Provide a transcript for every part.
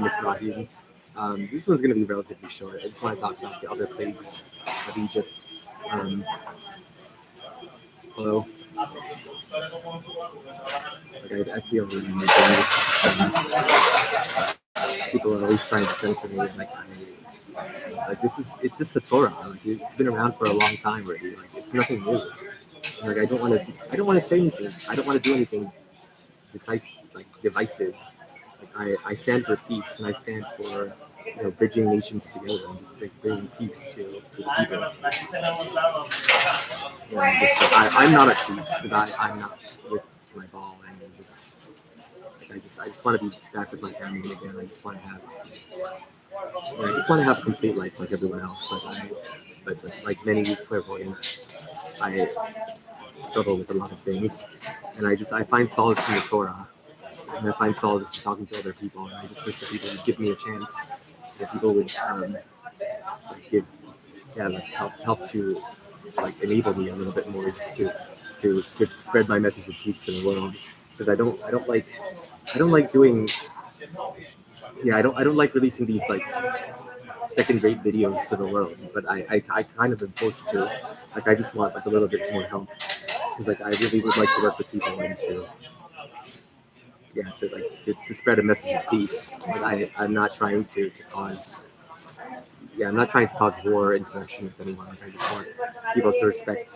Mizrahim. This one's going to be relatively short. I just want to talk about the other plagues of Egypt. Although, I feel really doing this. People are always trying to censor me. It's just the Torah. It's been around for a long time already. It's nothing new. I don't want to say anything. I don't want to do anything divisive. I stand for peace, and I stand for bridging nations together and just bringing peace to the people. I'm not at peace because I'm not with my ball, and I just want to be back with my family again. I just want to have a complete life like everyone else. But like many clairvoyants, I struggle with a lot of things, and I find solace in the Torah, and I find solace in talking to other people, and I just wish that people would give me a chance, that people would help to enable me a little bit more just to spread my message of peace to the world, because I don't like doing I don't like releasing these second-rate videos to the world, but I kind of am forced to. I just want a little bit more help, because I really would like to work with people and to spread a message of peace. But I'm not trying to cause I'm not trying to cause war or insurrection with anyone. I just want people to respect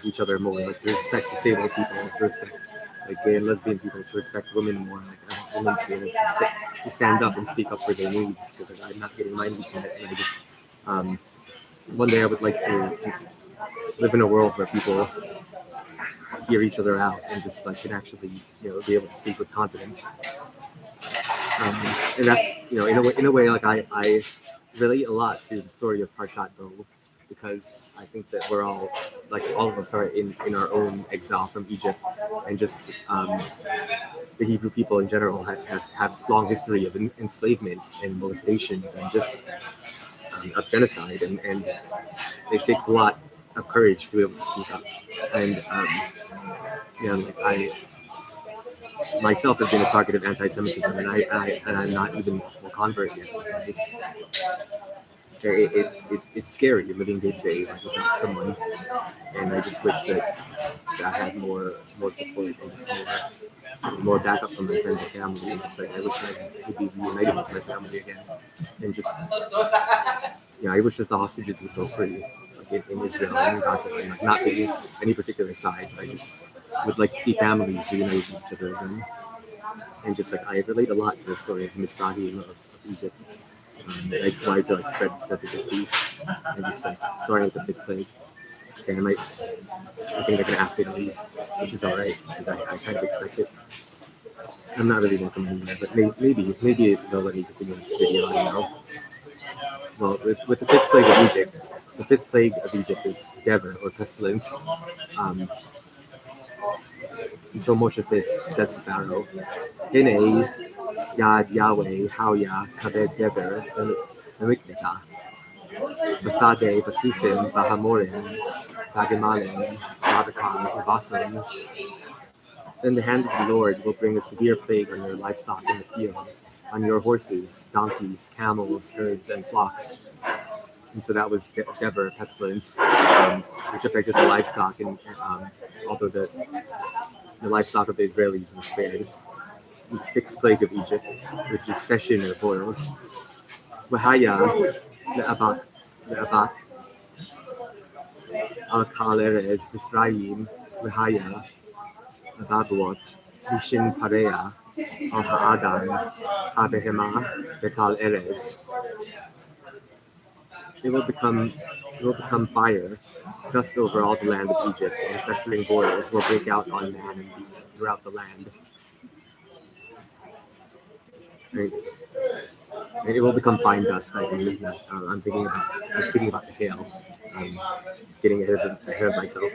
each other more, to respect disabled people, to respect gay and lesbian people, to respect women more. I want women to be able to stand up and speak up for their needs, because I'm not getting my needs met, and I just one day I would like to just live in a world where people hear each other out and just can actually be able to speak with confidence. And that's in a way I relate a lot to the story of Parshat Bo, because I think that we're all of us are in our own exile from Egypt, and just the Hebrew people in general have this long history of enslavement and molestation and just of genocide, and it takes a lot of courage to be able to speak up. And I myself have been a target of anti-Semitism, and I'm not even a full convert yet. It's scary living day to day without someone, and I just wish that I had more support and just more backup from my friends and family. And I wish I could be reunited with my family again, and just I wish that the hostages would go free in Israel and in Gaza, and not taking any particular side. I just would like to see families reunited with each other again, and just I relate a lot to the story of Mizrahim of Egypt. I just wanted to spread this message of peace, and just starting with the fifth plague. Okay, I think they're gonna ask me to leave, which is all right, because I kind of expect it. I'm not really welcome anywhere, but maybe they'll let me continue this video. I don't know. Well, with the fifth plague of Egypt, the fifth plague of Egypt is Dever, or pestilence. And so Moshe says to Pharaoh, Hine Yad Yahweh Hawya Kabed Dever Emikneka Basade Basusim Bahamorim Bagemalim Babakar Basam. Then the hand of the Lord will bring a severe plague on your livestock in the field, on your horses, donkeys, camels, herds, and flocks. And so that was Dever, pestilence, which affected the livestock, and although the livestock of the Israelis were spared. The sixth plague of Egypt, which is session or boils. Wahaya le'abak al-kaleres Misraim Wahaya Ababuot Mishin Parea al-Ha'adan Abehema Bekal Erez. It will become fire, dust over all the land of Egypt, and festering boils will break out on man and beast throughout the land. And it will become fine dust. I believe. I'm thinking about the hail. I'm getting ahead of myself.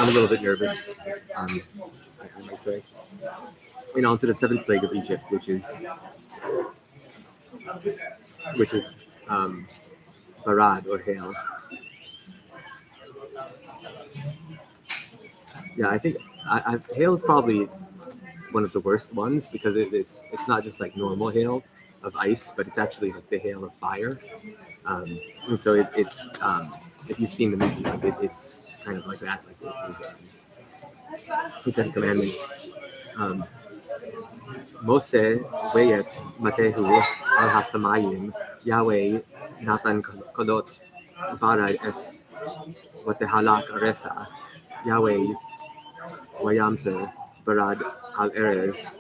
I'm a little bit nervous. I might say. And on to the seventh plague of Egypt, which is barad, or hail. Yeah, I think hail is probably one of the worst ones, because it's not just normal hail. of ice, but it's actually like the hail of fire. And so it's if you've seen the movie, like it's kind of like that, like the Ten Commandments. Um, Mose weyet matehu al hasamayim Yahweh natan kolot barad es watehalak aresa Yahweh wayamte barad al erez.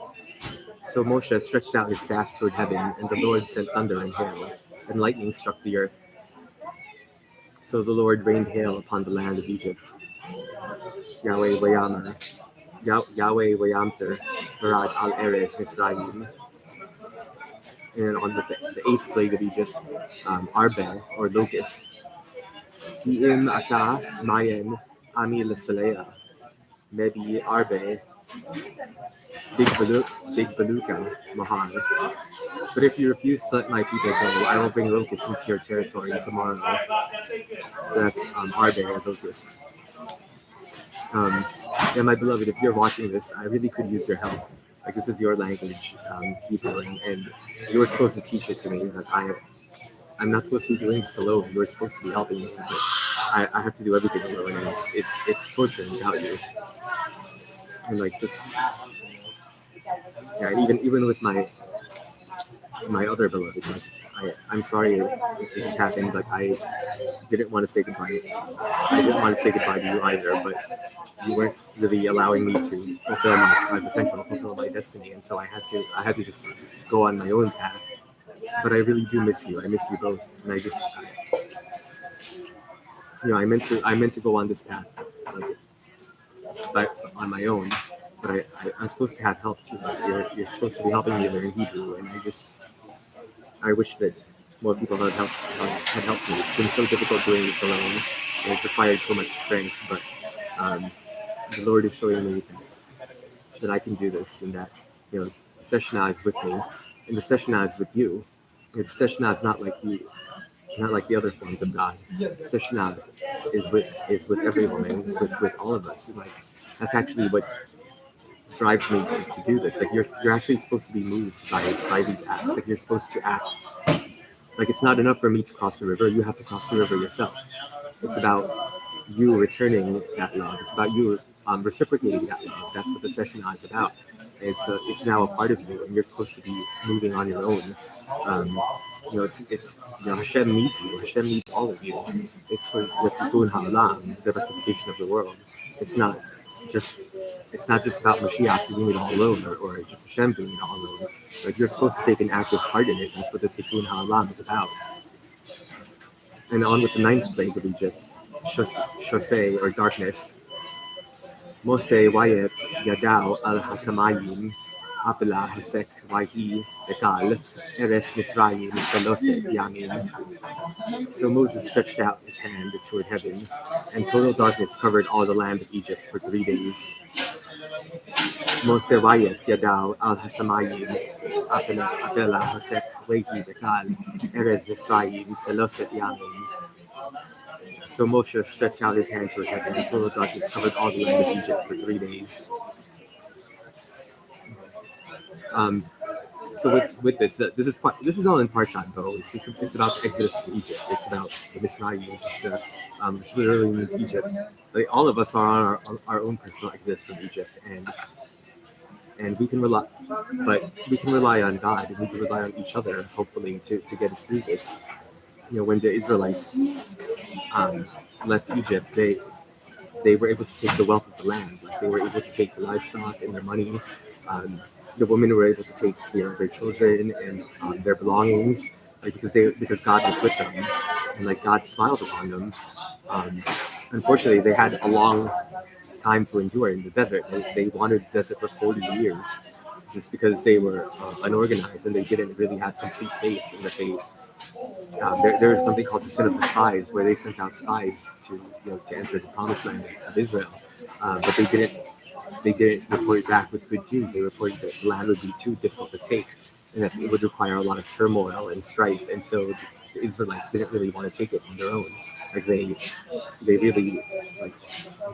So Moshe stretched out his staff toward heaven, and the Lord sent thunder and hail, and lightning struck the earth. So the Lord rained hail upon the land of Egypt. Yahweh wayamter barad al erez Misraim. And on the eighth plague of Egypt, Arbe, or locusts. Ki'im ata mayen ami lesalea. Maybe Arbe, big beluka, mahar. But if you refuse to let my people go, I will bring locusts into your territory tomorrow. So that's Arbe, or locusts. And my beloved, if you're watching this, I really could use your help. Like, this is your language, Hebrew, and you were supposed to teach it to me. Like, I'm not supposed to be doing this alone. You're supposed to be helping me. But I have to do everything alone, and it's torture without you. And like this, yeah. Even with my other beloved, like I'm sorry if this has happened. Like I didn't want to say goodbye. I didn't want to say goodbye to you either, but you weren't really allowing me to fulfill my potential, fulfill my destiny, and so I had to just go on my own path. But I really do miss you. I miss you both, and I meant to go on this path, like, but on my own. But I'm supposed to have help too. Like you're supposed to be helping me learn Hebrew, and I wish that more people had helped me. It's been so difficult doing this alone, and it's required so much strength. But the Lord is showing me that I can do this, and that the Seshna is with me, and the Seshna is with you. And the Seshna is not like the other forms of God. Seshna is with everyone, and it's with all of us. Like that's actually what drives me to do this. Like you're actually supposed to be moved by these acts. Like you're supposed to act. Like it's not enough for me to cross the river. You have to cross the river yourself. It's about you returning that love. It's about you reciprocating that love. That's what the session is about. And so it's now a part of you, and you're supposed to be moving on your own. It's Hashem needs you. Hashem needs all of you. It's for the tikkun ha'olam, the rectification of the world. It's not just about Mashiach doing it all alone, or just Hashem doing it all alone. Like you're supposed to take an active part in it. That's what the tikkun ha'olam is about. And on with the ninth plague of Egypt, Shosei, or darkness. Mose wayet yadao al hasamayim apela hasek wahi ekal eres Misraim saloset yamin. So Moses stretched out his hand toward heaven, and total darkness covered all the land of Egypt for 3 days. Mose wayet yadao al hasamayim apela hasek wahi ekal eres Misraim saloset yamin. So Moshe stretched out his hand toward heaven until the darkness covered all the land of Egypt for 3 days. So with this, this is all in Parshat Bo. It's about the Exodus from Egypt. It's about the Mizrahim, which literally means Egypt. Like, all of us are on our own personal Exodus from Egypt, and we can rely on God, and we can rely on each other, hopefully, to get us through this. When the Israelites left Egypt, they were able to take the wealth of the land. Like they were able to take the livestock and their money. The women were able to take their children and their belongings, like because God was with them, and like God smiled upon them. Unfortunately, they had a long time to endure in the desert. They wandered the desert for 40 years, just because they were unorganized and they didn't really have complete faith in that they. There is something called the sin of the spies, where they sent out spies to enter the promised land of Israel, but they didn't report back with good news. They reported that the land would be too difficult to take, and that it would require a lot of turmoil and strife. And so the Israelites didn't really want to take it on their own. Like they really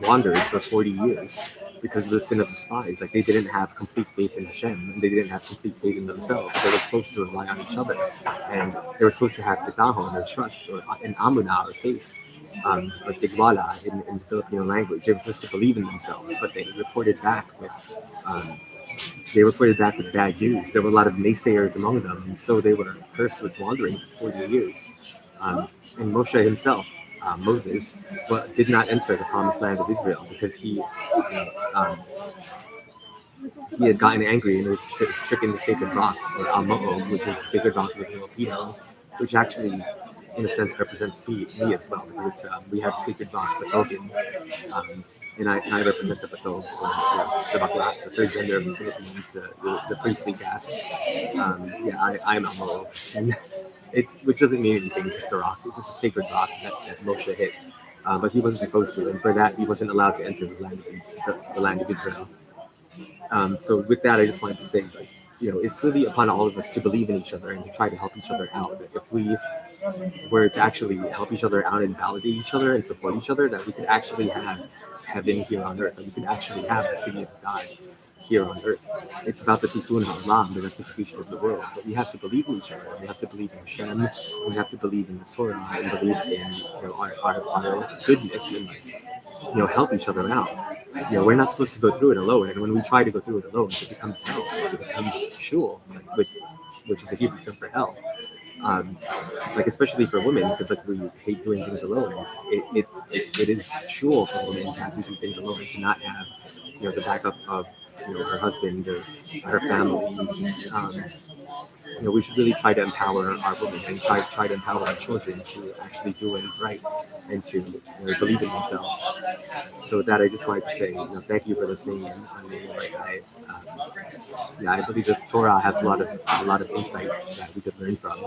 wandered for 40 years, because of the sin of the spies. Like they didn't have complete faith in Hashem, and they didn't have complete faith in themselves. They were supposed to rely on each other, and they were supposed to have bitahon or trust or an amunah or faith, or tigwala in the Filipino language. They were supposed to believe in themselves, but um, they reported back with bad news. There were a lot of naysayers among them, and so they were cursed with wandering for 40 years. And Moshe himself, Moses, did not enter the promised land of Israel because he had gotten angry and had stricken the sacred rock, or Amo'o, which is the sacred rock of the Filipino, which actually, in a sense, represents me as well, because we have sacred rock, the Togin, and I represent the Bato, the Bakla, the third gender of the Philippines, the priestly caste. I'm Amo'o, and which doesn't mean anything, it's just a rock, it's just a sacred rock that Moshe hit. But he wasn't supposed to, and for that, he wasn't allowed to enter the land of Israel. So with that, I just wanted to say, like, it's really upon all of us to believe in each other and to try to help each other out. That if we were to actually help each other out and validate each other and support each other, that we could actually have heaven here on earth, and we could actually have the city of God here on earth. It's about the tikkun ha'olam, the rectification of the world. But we have to believe in each other. We have to believe in Hashem. We have to believe in the Torah and believe in our goodness, and help each other out. We're not supposed to go through it alone, and when we try to go through it alone, it becomes hell. It becomes shul, which is a Hebrew term for hell. Like especially for women, because like we hate doing things alone. It is shul for women to have to do things alone and to not have the backup of her husband or her family. We should really try to empower our women and try to empower our children to actually do what is right and to believe in themselves. So with that, I just wanted to say, thank you for listening. And I believe that Torah has a lot of insight that we could learn from,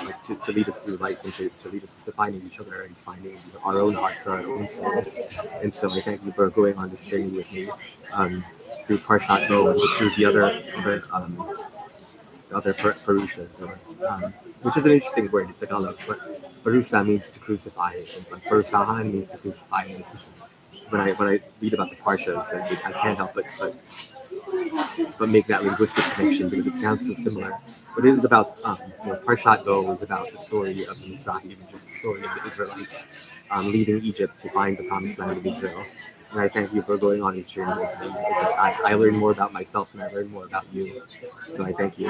like to lead us through life and to lead us to finding each other and finding our own hearts, our own souls. And so I thank you for going on this journey with me, through Parshat Bo and just through the other Parushas, which is an interesting word in Tagalog, but Parusa means to crucify, and like Parusahan means to crucify. And this is when I read about the Parshas, I can't help but make that linguistic connection because it sounds so similar. But it is about, Parshat Bo is about the story of the Mizrahim, which is the story of the Israelites leaving Egypt to find the promised land of Israel. And I thank you for going on this journey with me. It's like I learned more about myself and I learned more about you. So I thank you.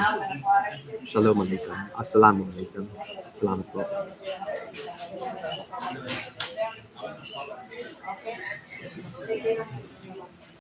Shalom alaikum. Assalamu alaikum. Salamat po.